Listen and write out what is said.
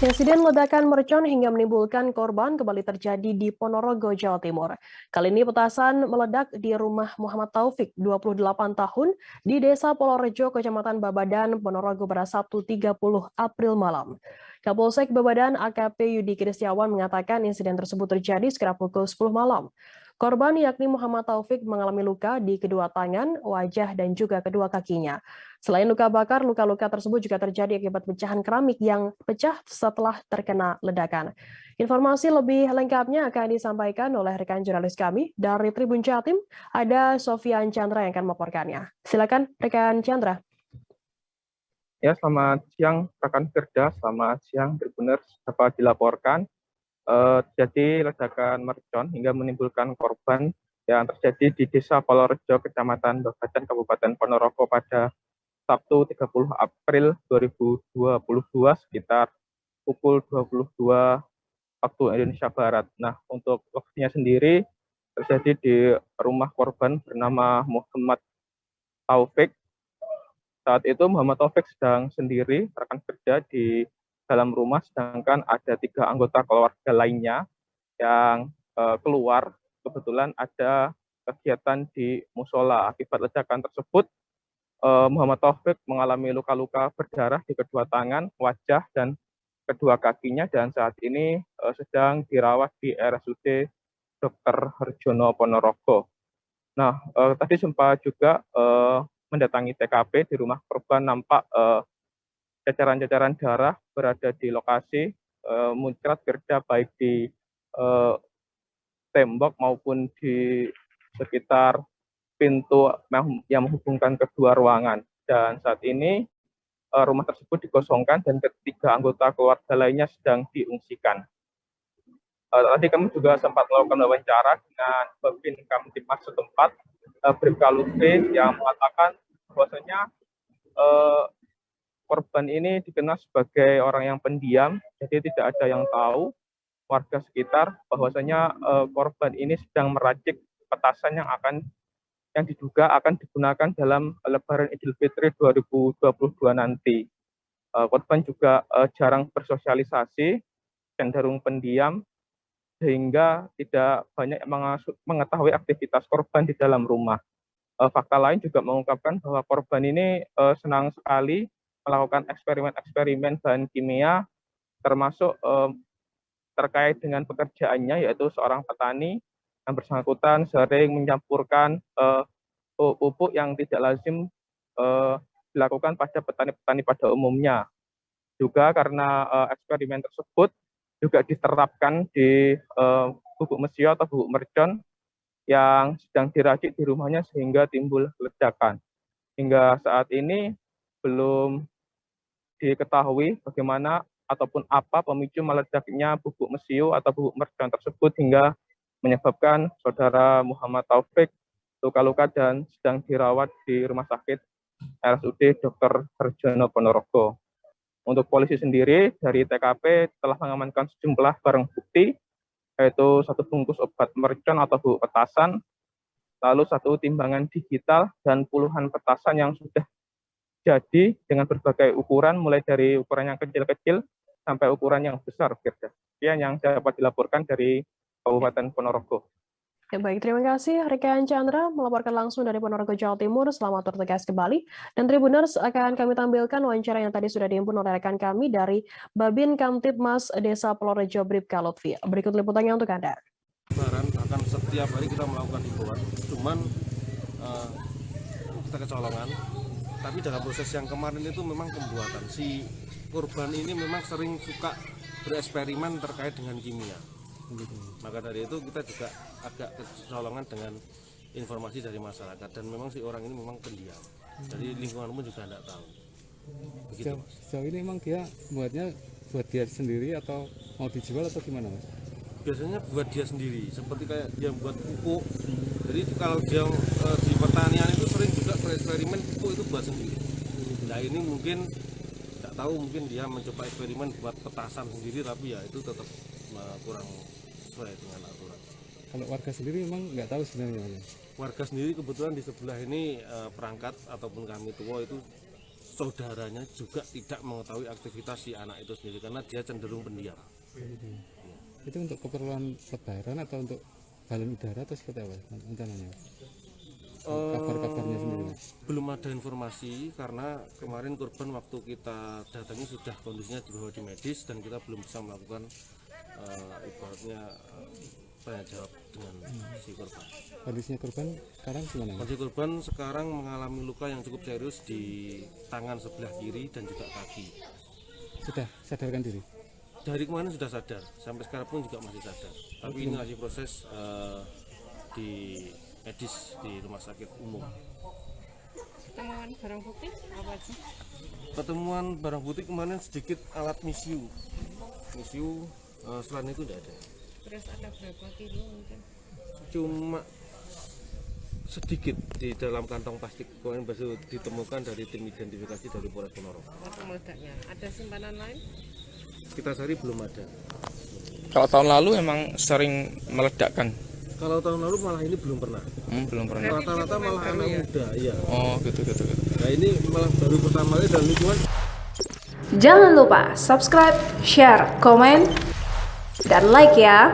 Insiden ledakan mercon hingga menimbulkan korban kembali terjadi di Ponorogo, Jawa Timur. Kali ini petasan meledak di rumah Muhammad Taufik, 28 tahun, di Desa Polorejo, Kecamatan Babadan, Ponorogo pada Sabtu 30 April malam. Kapolsek Babadan AKP Yudi Kristiawan mengatakan insiden tersebut terjadi sekitar pukul 10 malam. Korban yakni Muhammad Taufik mengalami luka di kedua tangan, wajah, dan juga kedua kakinya. Selain luka bakar, luka-luka tersebut juga terjadi akibat pecahan keramik yang pecah setelah terkena ledakan. Informasi lebih lengkapnya akan disampaikan oleh rekan jurnalis kami dari Tribun Jatim, ada Sofian Chandra yang akan melaporkannya. Silakan rekan Chandra. Ya, selamat siang rekan Firda, selamat siang Tribuners. Dapat dilaporkan terjadi ledakan mercon hingga menimbulkan korban yang terjadi di Desa Polorejo, Kecamatan Babadan, Kabupaten Ponorogo pada Sabtu 30 April 2022 sekitar pukul 22 waktu Indonesia Barat. Nah, untuk lokasinya sendiri terjadi di rumah korban bernama Muhammad Taufik. Saat itu Muhammad Taufik sedang sendiri rekan kerja di dalam rumah, sedangkan ada 3 anggota keluarga lainnya yang keluar. Kebetulan ada kegiatan di musola. Akibat ledakan tersebut, Muhammad Taufik mengalami luka-luka berdarah di kedua tangan, wajah, dan kedua kakinya, dan saat ini sedang dirawat di RSUD Dr. Harjono Ponorogo. Nah, tadi sempat juga mendatangi TKP di rumah korban, nampak jajaran-jajaran darah berada di lokasi, muncrat kerja baik di tembok maupun di sekitar pintu yang menghubungkan kedua ruangan. Dan saat ini rumah tersebut dikosongkan dan ketiga anggota keluarga lainnya sedang diungsikan. Tadi kami juga sempat melakukan wawancara dengan Babin Kamtibmas setempat, Bribka Lutfi, yang mengatakan bahwasanya korban ini dikenal sebagai orang yang pendiam, jadi tidak ada yang tahu warga sekitar bahwasanya korban ini sedang meracik petasan yang diduga akan digunakan dalam Lebaran Idul Fitri 2022 nanti. Korban juga jarang bersosialisasi, cenderung pendiam, sehingga tidak banyak mengetahui aktivitas korban di dalam rumah. Fakta lain juga mengungkapkan bahwa korban ini senang sekali melakukan eksperimen-eksperimen bahan kimia, termasuk terkait dengan pekerjaannya, yaitu seorang petani yang bersangkutan sering mencampurkan pupuk yang tidak lazim dilakukan pada petani-petani pada umumnya. Juga karena eksperimen tersebut juga diterapkan di bubuk mesio atau bubuk mercon yang sedang diracik di rumahnya sehingga timbul ledakan. Hingga saat ini belum diketahui bagaimana ataupun apa pemicu meledaknya bubuk mesio atau bubuk mercon tersebut hingga menyebabkan saudara Muhammad Taufik luka-luka dan sedang dirawat di rumah sakit RSUD Dr. Harjono Ponorogo. Untuk polisi sendiri dari TKP telah mengamankan sejumlah barang bukti, yaitu 1 bungkus obat mercon atau bubuk petasan, lalu 1 timbangan digital, dan puluhan petasan yang sudah jadi dengan berbagai ukuran, mulai dari ukuran yang kecil-kecil sampai ukuran yang besar. Sekian yang dapat dilaporkan dari Kabupaten Ponorogo. Ya, baik, terima kasih rekan Chandra melaporkan langsung dari Ponorogo, Jawa Timur. Selamat bertugas kembali. Dan Tribuners, akan kami tampilkan wawancara yang tadi sudah dihimpun oleh rekan kami dari Babin Kamtibmas Desa Polorejo, Bribka Lutfi. Berikut liputannya untuk Anda. Lebaran akan setiap hari kita melakukan himbauan, cuman kita kecolongan. Tapi dalam proses yang kemarin itu memang pembuatan si korban ini memang sering suka bereksperimen terkait dengan kimia. Maka dari itu kita juga agak kecolongan dengan informasi dari masyarakat, dan memang si orang ini memang pendiam. Jadi lingkungan pun juga tidak tahu. Begitu, Mas. Sejauh ini memang dia buatnya buat dia sendiri atau mau dijual atau gimana, Mas? Biasanya buat dia sendiri, seperti kayak dia buat pupuk. Jadi kalau dia di pertanian itu sering juga bereksperimen pupuk itu buat sendiri. Nah ini mungkin tidak tahu, mungkin dia mencoba eksperimen buat petasan sendiri, tapi ya itu tetap kurang sesuai dengan aturan. Kalau warga sendiri memang nggak tahu sebenarnya, Mas? Warga sendiri kebetulan di sebelah ini perangkat ataupun kami tua itu saudaranya juga tidak mengetahui aktivitas si anak itu sendiri karena dia cenderung pendiam. Itu untuk keperluan lebaran atau untuk balon udara atau seperti apa rencananya? Kabar-kabarnya sendiri, Mas? Belum ada informasi karena kemarin korban waktu kita datangi sudah kondisinya dibawa di medis dan kita belum bisa melakukan ibaratnya tanya jawab dengan si korban. Kondisinya korban sekarang gimana, Mas? Kondisi korban sekarang mengalami luka yang cukup serius di tangan sebelah kiri dan juga kaki. Sudah sadarkan diri? Dari kemarin sudah sadar, sampai sekarang pun juga masih sadar. Tapi ini masih proses di medis di rumah sakit umum. Temuan barang bukti apa aja? Pertemuan barang bukti kemarin sedikit alat misiu, selain itu tidak ada. Terus ada berapa kilo mungkin? Cuma sedikit di dalam kantong plastik kemarin baru ditemukan dari tim identifikasi dari Polres Ponorogo. Waktu meledaknya ada simpanan lain? Kita cari belum ada. Kalau tahun lalu emang sering meledakkan. Kalau tahun lalu malah ini belum pernah. Belum pernah. Rata-rata malah anak muda, iya. Oh, gitu. Nah ini malah baru pertama kali dan lingkungan. Jangan lupa subscribe, share, komen, dan like ya.